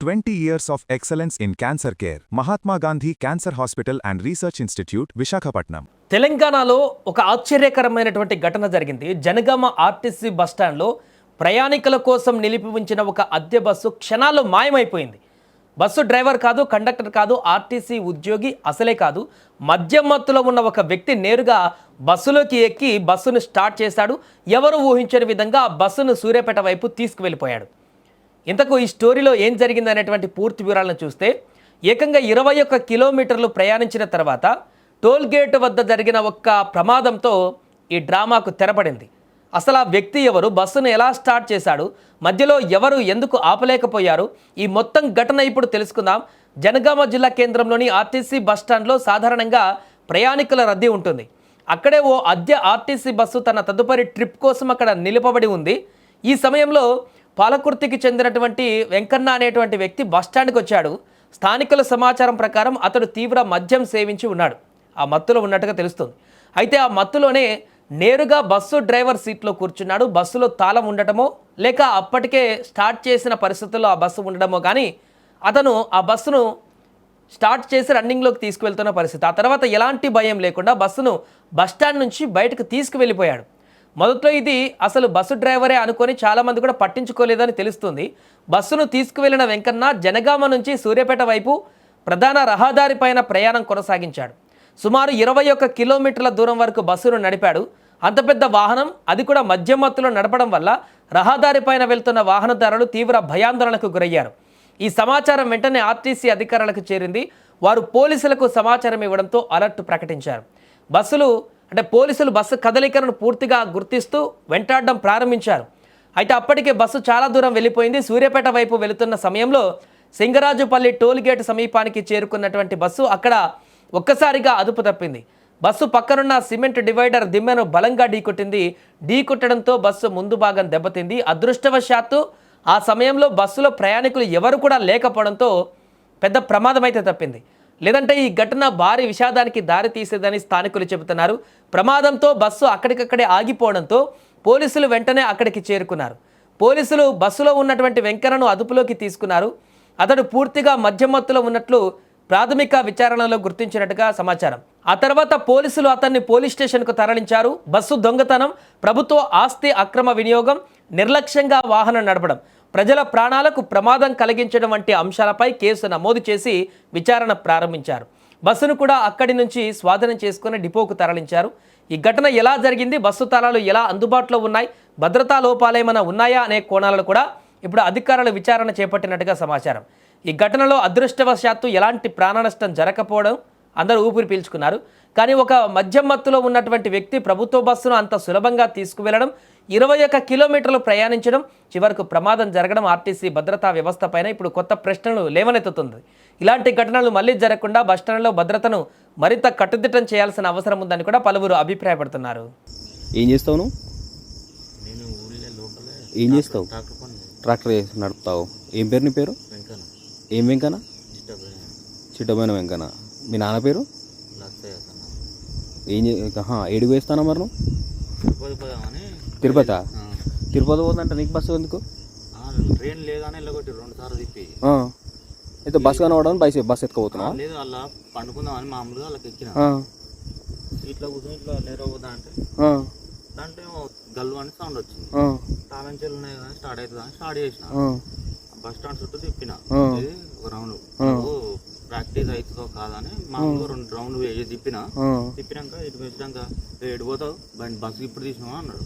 20 years of excellence in cancer care. Mahatma Gandhi Cancer Hospital and Research Institute, Visakhapatnam. తెలంగాణలో ఒక ఆశ్చర్యకరమైనటువంటి ఘటన జరిగింది. జనగామ ఆర్టీసీ బస్టాండ్లో ప్రయాణికుల కోసం నిలిపి ఉంచిన ఒక అద్దె బస్సు క్షణాల్లో మాయమైపోయింది. బస్సు డ్రైవర్ కాదు, కండక్టర్ కాదు, ఆర్టీసీ ఉద్యోగి అసలే కాదు. మద్యం మత్తులో ఉన్న ఒక వ్యక్తి నేరుగా బస్సులోకి ఎక్కి బస్సును స్టార్ట్ చేశాడు. ఎవరు ఊహించని విధంగా ఆ బస్సును సూర్యాపేట వైపు తీసుకువెళ్ళిపోయాడు. ఇంతకు ఈ స్టోరీలో ఏం జరిగింది అనేటువంటి పూర్తి వివరాలను చూస్తే, ఏకంగా 21 కిలోమీటర్లు ప్రయాణించిన తర్వాత టోల్ గేట్ వద్ద జరిగిన ఒక్క ప్రమాదంతో ఈ డ్రామాకు తెరపడింది. అసలు ఆ వ్యక్తి ఎవరు, బస్సును ఎలా స్టార్ట్ చేశాడు, మధ్యలో ఎవరు ఎందుకు ఆపలేకపోయారు, ఈ మొత్తం ఘటన ఇప్పుడు తెలుసుకుందాం. జనగామ జిల్లా కేంద్రంలోని ఆర్టీసీ బస్టాండ్లో సాధారణంగా ప్రయాణికుల రద్దీ ఉంటుంది. అక్కడే ఓ అద్దె ఆర్టీసీ బస్సు తన తదుపరి ట్రిప్ కోసం అక్కడ నిలపబడి ఉంది. ఈ సమయంలో పాలకుర్తికి చెందినటువంటి వెంకన్న అనేటువంటి వ్యక్తి బస్టాండ్కి వచ్చాడు. స్థానికుల సమాచారం ప్రకారం అతడు తీవ్ర మద్యం సేవించి ఉన్నాడు. ఆ మత్తులో ఉన్నట్టుగా తెలుస్తుంది. అయితే ఆ మత్తులోనే నేరుగా బస్సు డ్రైవర్ సీట్లో కూర్చున్నాడు. బస్సులో తాళం ఉండటమో లేక అప్పటికే స్టార్ట్ చేసిన పరిస్థితుల్లో ఆ బస్సు ఉండడమో కానీ అతను ఆ బస్సును స్టార్ట్ చేసి రన్నింగ్లోకి తీసుకువెళ్తున్న పరిస్థితి. ఆ తర్వాత ఎలాంటి భయం లేకుండా బస్సును బస్టాండ్ నుంచి బయటకు తీసుకువెళ్ళిపోయాడు. మొదట్లో ఇది అసలు బస్సు డ్రైవరే అనుకొని చాలామంది కూడా పట్టించుకోలేదని తెలుస్తుంది. బస్సును తీసుకువెళ్లిన వెంకన్న జనగామ నుంచి సూర్యాపేట వైపు ప్రధాన రహదారి పైన ప్రయాణం కొనసాగించాడు. సుమారు 21 కిలోమీటర్ల దూరం వరకు బస్సును నడిపాడు. అంత పెద్ద వాహనం, అది కూడా మద్యం మత్తులో నడపడం వల్ల రహదారి పైన వెళ్తున్న వాహనదారులు తీవ్ర భయాందోళనకు గురయ్యారు. ఈ సమాచారం వెంటనే ఆర్టీసీ అధికారులకు చేరింది. వారు పోలీసులకు సమాచారం ఇవ్వడంతో అలర్ట్ ప్రకటించారు. పోలీసులు బస్సు కదలికలను పూర్తిగా గుర్తిస్తూ వెంటాడడం ప్రారంభించారు. అయితే అప్పటికే బస్సు చాలా దూరం వెళ్ళిపోయింది. సూర్యాపేట వైపు వెళుతున్న సమయంలో సింగరాజుపల్లి టోల్ గేట్ సమీపానికి చేరుకున్నటువంటి బస్సు అక్కడ ఒక్కసారిగా అదుపు తప్పింది. బస్సు పక్కనున్న సిమెంట్ డివైడర్ దిమ్మెను బలంగా ఢీకొట్టింది. ఢీకొట్టడంతో బస్సు ముందు భాగం దెబ్బతింది. అదృష్టవశాత్తు ఆ సమయంలో బస్సులో ప్రయాణికులు ఎవరు కూడా లేకపోవడంతో పెద్ద ప్రమాదం అయితే తప్పింది. లేదంటే ఈ ఘటన భారీ విషాదానికి దారి తీసేదని స్థానికులు చెబుతున్నారు. ప్రమాదంతో బస్సు అక్కడికక్కడే ఆగిపోవడంతో పోలీసులు వెంటనే అక్కడికి చేరుకున్నారు. పోలీసులు బస్సులో ఉన్నటువంటి వెంకన్నను అదుపులోకి తీసుకున్నారు. అతడు పూర్తిగా మద్యం మత్తులో ఉన్నట్లు ప్రాథమిక విచారణలో గుర్తించినట్టుగా సమాచారం. ఆ తర్వాత పోలీసులు అతన్ని పోలీస్ స్టేషన్కు తరలించారు. బస్సు దొంగతనం, ప్రభుత్వ ఆస్తి అక్రమ వినియోగం, నిర్లక్ష్యంగా వాహనం నడపడం, ప్రజల ప్రాణాలకు ప్రమాదం కలిగించడం వంటి అంశాలపై కేసు నమోదు చేసి విచారణ ప్రారంభించారు. బస్సును కూడా అక్కడి నుంచి స్వాధీనం చేసుకుని డిపోకు తరలించారు. ఈ ఘటన ఎలా జరిగింది, బస్సు తాళాలు ఎలా అందుబాటులో ఉన్నాయి, భద్రతా లోపాలేమైనా ఉన్నాయా అనే కోణాలను కూడా ఇప్పుడు అధికారులు విచారణ చేపట్టినట్టుగా సమాచారం. ఈ ఘటనలో అదృష్టవశాత్తు ఎలాంటి ప్రాణ నష్టం జరగకపోవడం అందరూ ఊపిరి పీల్చుకున్నారు. కానీ ఒక మద్యం మత్తులో ఉన్నటువంటి వ్యక్తి ప్రభుత్వ బస్సును అంత సులభంగా తీసుకువెళ్లడం, 21 కిలోమీటర్లు ప్రయాణించడం, చివరకు ప్రమాదం జరగడం ఆర్టీసీ భద్రతా వ్యవస్థ పైన ఇప్పుడు కొత్త ప్రశ్నలు లేవనెత్తుతుంది. ఇలాంటి ఘటనలు మళ్లీ జరగకుండా బస్టాండ్లో భద్రతను మరింత కట్టుదిట్టం చేయాల్సిన అవసరం ఉందని కూడా పలువురు అభిప్రాయపడుతున్నారు. ఏం చేస్తావు నువ్వు? ఏం చేస్తావు? ట్రాక్టర్ నడుపుతావు. ఏం పేరు నీ పేరు? ఏం వెంకన్న? చిట్టబోయిన వెంకన్న. మీ నాన్న పేరు? ఏం ఏడుగు వేస్తానా మరి నువ్వు? తిరుపతి. తిరుపతి పోతుందంట నీకు బస్సు ఎందుకు? ట్రైన్ లేదని వెళ్ళగొట్టి 2 సార్లు తిప్పి అయితే బస్సు కనవడానికి బస్సు ఎత్తుకోపోతున్నా? లేదు, అలా పండుకుందామని మామూలుగా వాళ్ళకి ఎక్కిన సీట్లో కూర్చొని ఇట్లా నేరవుతా అంటే దాంట్లో గల్లు అని సౌండ్ వచ్చింది. తాళంచెలు ఉన్నాయి కదా, స్టార్ట్ అవుతుంది అని స్టార్ట్ చేసిన. బస్ స్టాండ్ చుట్టూ తిప్పిన. ఇది ఒక రౌండ్ ప్రాక్టీస్ అవుతుందో కాదని మామూలుగా 2 రౌండ్లు తిప్పినాక ఇటు వచ్చినాక ఎడిపోతావు బండి బస్సు ఇప్పుడు తీసినావా అన్నాడు.